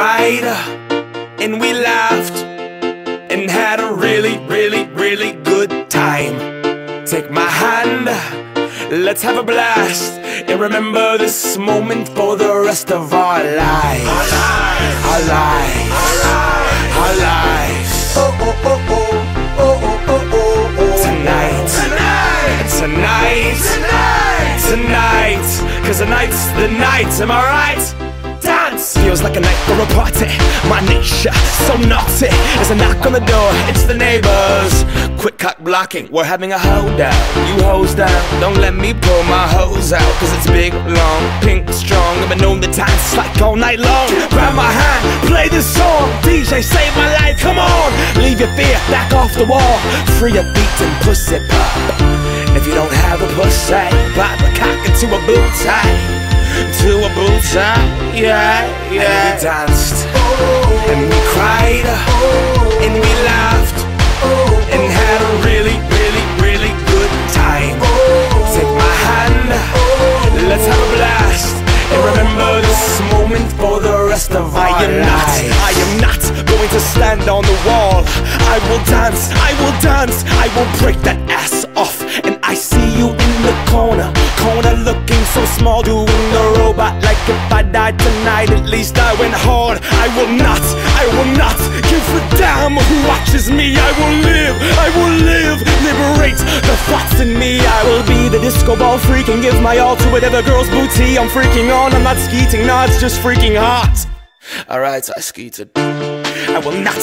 cried, and we laughed, and had a really, really, really good time. Take my hand, let's have a blast, and remember this moment for the rest of our lives. Our lives, our lives. Oh, oh, oh, oh, oh, oh, oh, oh, oh. Tonight, tonight, cause tonight's the night, am I right? Dance! Feels like a night for a party. My nature, so naughty. There's a knock on the door, it's the neighbors. Quick cock blocking, we're having a holdout. You hose down, don't let me pull my hose out, cause it's big, long, pink, strong. I've been known the times like all night long. Grab my hand, play this song. DJ, save my life, come on. Leave your fear, back off the wall. Free a beat and pussy pop. If you don't have a pussy, pop a cock into a bow tie. To a bow tie, yeah, yeah. And we danced, and we cried, and we laughed, and had a really, really, really good time. Take my hand, let's have a blast, and remember this moment for the rest of our lives. I am not going to stand on the wall. I will dance, I will break that ass off. And I see you in the corner looking so small, doing the robot like if I died tonight, at least I went hard. I will not give a damn who watches me. I will live, liberate the thoughts in me. I will be the disco ball freak and give my all to whatever girl's booty I'm freaking on. I'm not skeeting, no, it's just freaking hot. Alright, I skeeted. I will not